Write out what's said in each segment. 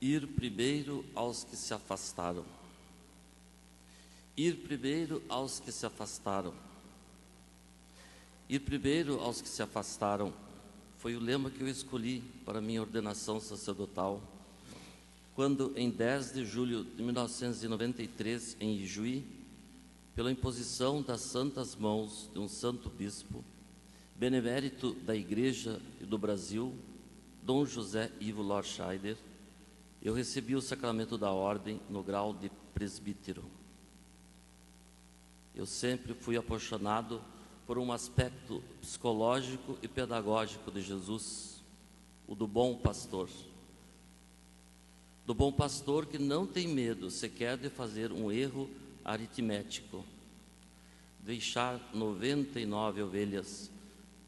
Ir primeiro aos que se afastaram. Ir primeiro aos que se afastaram. Ir primeiro aos que se afastaram foi o lema que eu escolhi para minha ordenação sacerdotal, quando, em 10 de julho de 1993, em Ijuí, pela imposição das santas mãos de um santo bispo, benemérito da Igreja e do Brasil, Dom José Ivo Lorscheider, eu recebi o sacramento da ordem no grau de presbítero. Eu sempre fui apaixonado por um aspecto psicológico e pedagógico de Jesus, o do bom pastor. Do bom pastor que não tem medo sequer de fazer um erro aritmético, deixar 99 ovelhas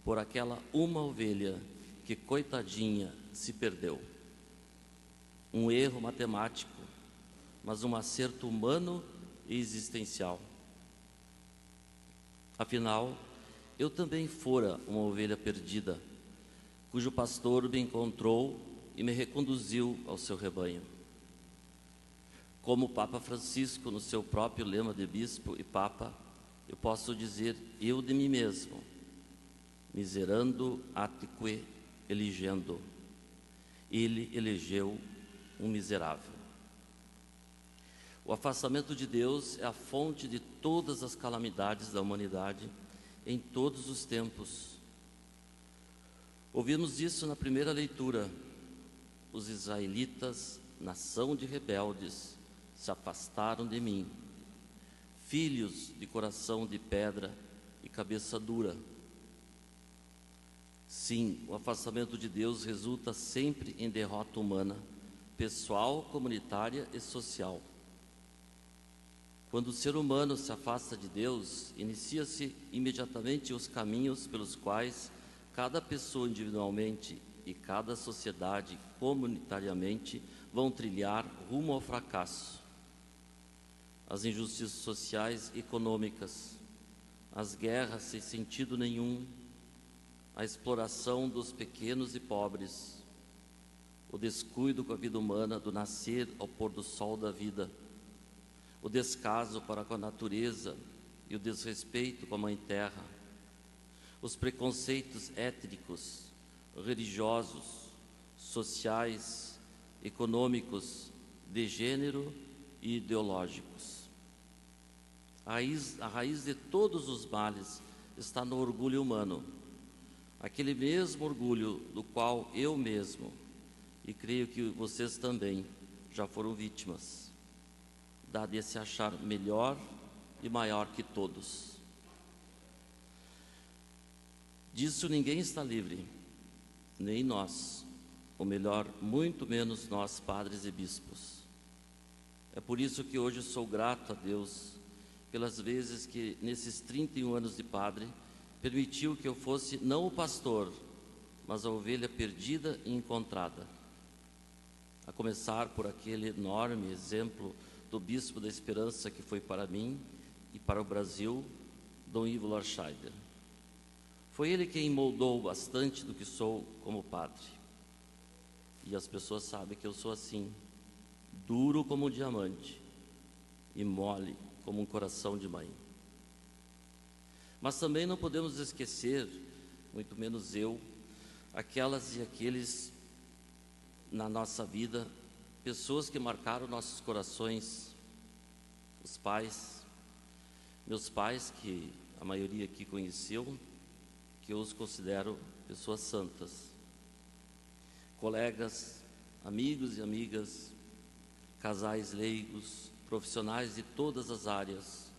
por aquela uma ovelha que, coitadinha, se perdeu. Um erro matemático, mas um acerto humano e existencial. Afinal, eu também fora uma ovelha perdida, cujo pastor me encontrou e me reconduziu ao seu rebanho. Como o Papa Francisco, no seu próprio lema de bispo e papa, eu posso dizer eu de mim mesmo, miserando atque eligendo. Ele elegeu um miserável. O afastamento de Deus é a fonte de todas as calamidades da humanidade em todos os tempos. Ouvimos isso na primeira leitura. Os israelitas, nação de rebeldes, se afastaram de mim, filhos de coração de pedra e cabeça dura. Sim, o afastamento de Deus resulta sempre em derrota humana, pessoal, comunitária e social. Quando o ser humano se afasta de Deus, inicia-se imediatamente os caminhos pelos quais cada pessoa individualmente e cada sociedade comunitariamente vão trilhar rumo ao fracasso. As injustiças sociais e econômicas, as guerras sem sentido nenhum, a exploração dos pequenos e pobres, o descuido com a vida humana do nascer ao pôr do sol da vida, o descaso para com a natureza e o desrespeito com a Mãe Terra, os preconceitos étnicos, religiosos, sociais, econômicos, de gênero e ideológicos. A raiz de todos os males está no orgulho humano, aquele mesmo orgulho do qual eu mesmo, e creio que vocês também, já foram vítimas, de se achar melhor e maior que todos. Disso ninguém está livre, nem nós, ou melhor, muito menos nós, padres e bispos. É por isso que hoje sou grato a Deus pelas vezes que, nesses 31 anos de padre, permitiu que eu fosse não o pastor, mas a ovelha perdida e encontrada. A começar por aquele enorme exemplo do Bispo da Esperança que foi para mim e para o Brasil, Dom Ivo Lorscheider. Foi ele quem moldou bastante do que sou como padre. E as pessoas sabem que eu sou assim, duro como um diamante e mole como um coração de mãe. Mas também não podemos esquecer, muito menos eu, aquelas e aqueles na nossa vida, pessoas que marcaram nossos corações, os pais, meus pais, que a maioria aqui conheceu, que eu os considero pessoas santas, colegas, amigos e amigas, casais leigos, profissionais de todas as áreas,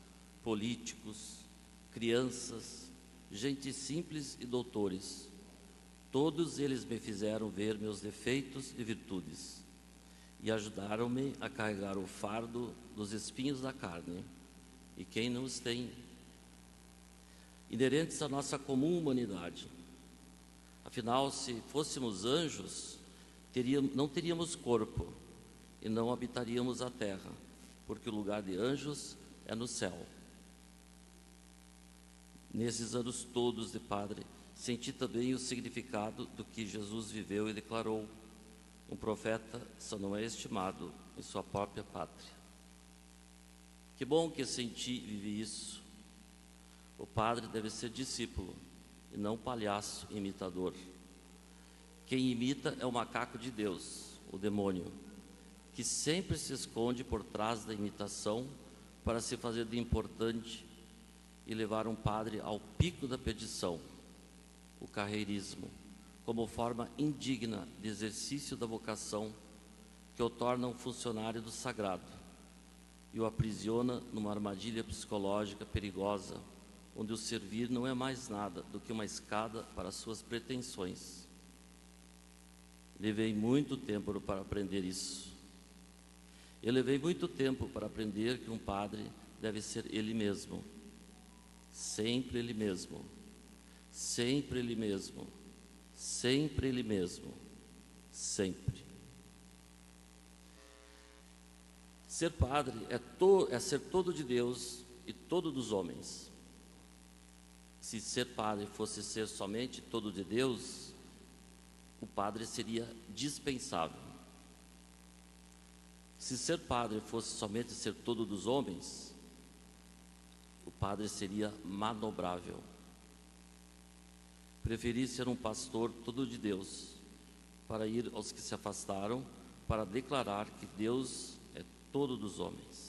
políticos, crianças, gente simples e doutores. Todos eles me fizeram ver meus defeitos e virtudes e ajudaram-me a carregar o fardo dos espinhos da carne, e quem não os tem, inerentes à nossa comum humanidade. Afinal, se fôssemos anjos, não teríamos corpo e não habitaríamos a terra, porque o lugar de anjos é no céu. Nesses anos todos de padre, senti também o significado do que Jesus viveu e declarou: Um profeta só não é estimado em sua própria pátria. Que bom que senti e vivi isso. O padre deve ser discípulo e não palhaço imitador. Quem imita é o macaco de Deus, o demônio, que sempre se esconde por trás da imitação para se fazer de importante e levar um padre ao pico da perdição, o carreirismo, como forma indigna de exercício da vocação que o torna um funcionário do sagrado e o aprisiona numa armadilha psicológica perigosa, onde o servir não é mais nada do que uma escada para suas pretensões. Levei muito tempo para aprender isso. Eu levei muito tempo para aprender que um padre deve ser ele mesmo, sempre ele mesmo, sempre ele mesmo, sempre ele mesmo, sempre. Ser padre é ser todo de Deus e todo dos homens. Se ser padre fosse ser somente todo de Deus, o padre seria dispensável. Se ser padre fosse somente ser todo dos homens, o padre seria manobrável. Preferi ser um pastor todo de Deus, para ir aos que se afastaram, para declarar que Deus é todo dos homens.